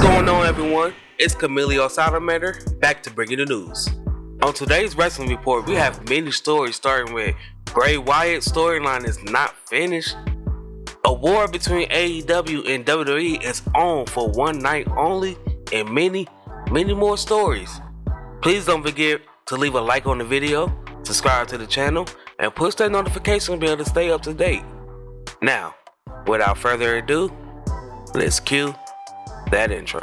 going on, everyone? It's Camilio Salamander, back to bring you the news. On today's wrestling report, we have many stories starting with Bray Wyatt's storyline is not finished. A war between AEW and WWE is on for one night only, and many more stories. Please don't forget to leave a like on the video, subscribe to the channel, and push that notification bell to stay up to date. Now, without further ado, let's cue that intro.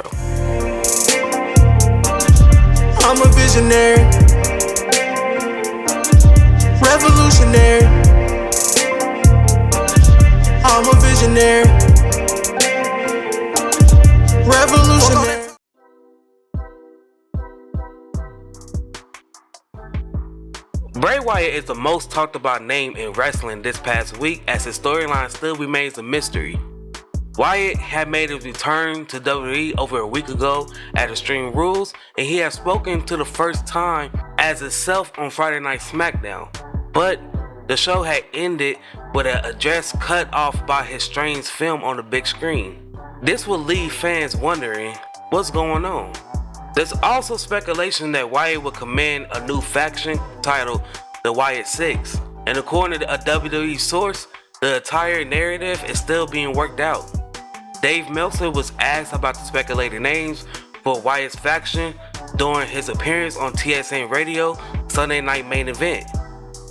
I'm a visionary, revolutionary. I'm a visionary, revolutionary. Bray Wyatt is the most talked about name in wrestling this past week, as his storyline still remains a mystery. Wyatt had made his return to WWE over a week ago at Extreme Rules, and he has spoken to the first time as himself on Friday Night SmackDown. But the show had ended with an address cut off by his strange film on the big screen. This will leave fans wondering what's going on. There's also speculation that Wyatt will command a new faction titled the Wyatt Six, and according to a WWE source, the entire narrative is still being worked out. Dave Meltzer was asked about the speculated names for Wyatt's faction during his appearance on TSN Radio Sunday Night Main Event.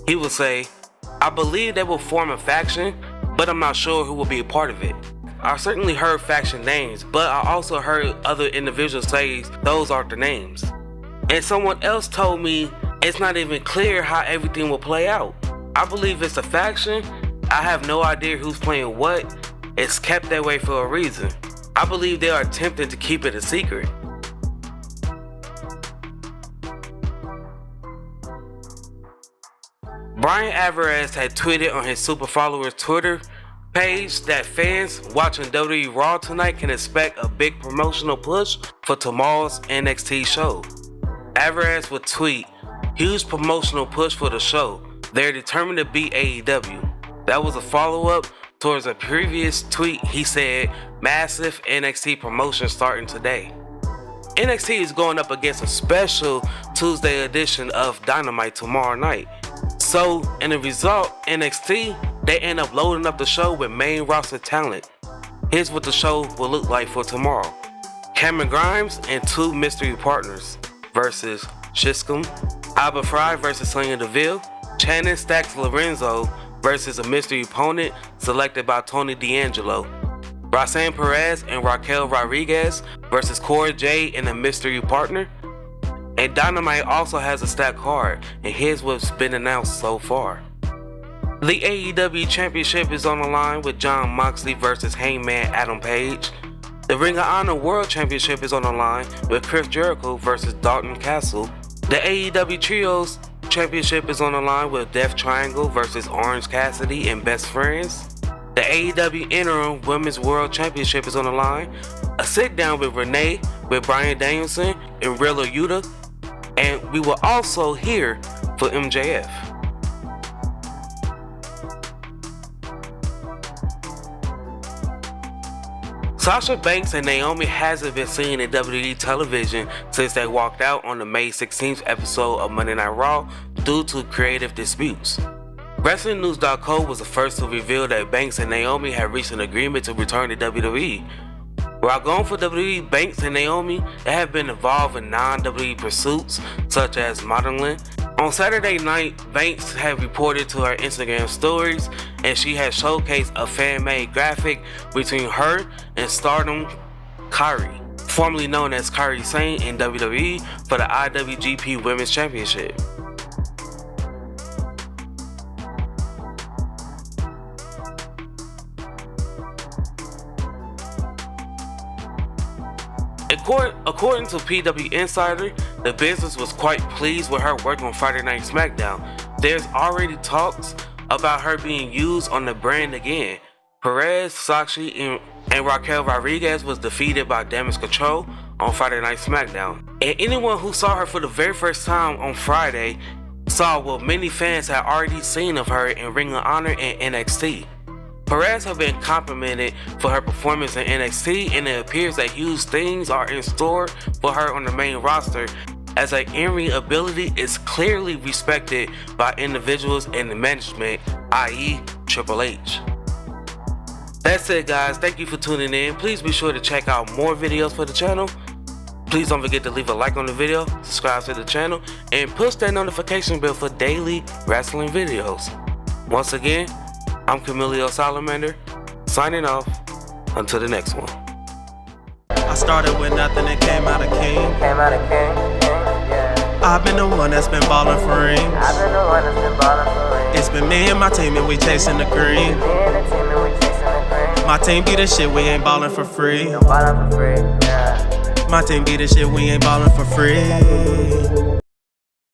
He will say, "I believe they will form a faction, but I'm not sure who will be a part of it. I certainly heard faction names, but I also heard other individuals say those aren't the names. And someone else told me it's not even clear how everything will play out. I believe it's a faction. I have no idea who's playing what. It's kept that way for a reason. I believe they are attempting to keep it a secret." Brian Alvarez had tweeted on his super followers Twitter page that fans watching WWE Raw tonight can expect a big promotional push for tomorrow's NXT show. Alvarez would tweet, "Huge promotional push for the show. They're determined to beat AEW." That was a follow-up towards a previous tweet. He said, "Massive NXT promotion starting today." NXT is going up against a special Tuesday edition of Dynamite tomorrow night. So, in the result, NXT, they end up loading up the show with main roster talent. Here's what the show will look like for tomorrow. Cameron Grimes and two mystery partners versus Shiskum, Alba Fry versus Sonya Deville, Shannon Stacks Lorenzo versus a mystery opponent selected by Tony D'Angelo, Roxanne Perez and Raquel Rodriguez versus Cora Jade and a mystery partner. And Dynamite also has a stacked card, and here's what's been announced so far. The AEW Championship is on the line with Jon Moxley versus Hangman Adam Page. The Ring of Honor World Championship is on the line with Chris Jericho versus Dalton Castle. The AEW Trios Championship is on the line with Death Triangle versus Orange Cassidy and Best Friends. The AEW Interim Women's World Championship is on the line. A sit down with Renee with Bryan Danielson and Rilla Yuta. And we will also hear for MJF. Sasha Banks and Naomi hasn't been seen in WWE television since they walked out on the May 16th episode of Monday Night Raw due to creative disputes. WrestlingNews.co was the first to reveal that Banks and Naomi had reached an agreement to return to WWE. While going for WWE, Banks and Naomi have been involved in non-WWE pursuits such as modeling. On Saturday night, Banks had reported to her Instagram stories, and she had showcased a fan-made graphic between her and Stardom Kairi, formerly known as Kairi Sane in WWE, for the IWGP Women's Championship. According to PW Insider, the business was quite pleased with her work on Friday Night SmackDown. There's already talks about her being used on the brand again. Perez, Sashi, and Raquel Rodriguez was defeated by Damage Control on Friday Night SmackDown. And anyone who saw her for the very first time on Friday saw what many fans had already seen of her in Ring of Honor and NXT. Perez has been complimented for her performance in NXT, and it appears that huge things are in store for her on the main roster, as her in-ring ability is clearly respected by individuals in the management, i.e. Triple H. That's it, guys. Thank you for tuning in. Please be sure to check out more videos for the channel. Please don't forget to leave a like on the video, subscribe to the channel, and push that notification bell for daily wrestling videos. Once again, I'm Camilio Salamander, signing off. Until the next one. I started with nothing and came out a king. I've been the one that's been ballin' for rings. It's been me and my team and we chasing the green. My team be the shit, we ain't ballin' for free. My team be the shit, we ain't ballin' for free.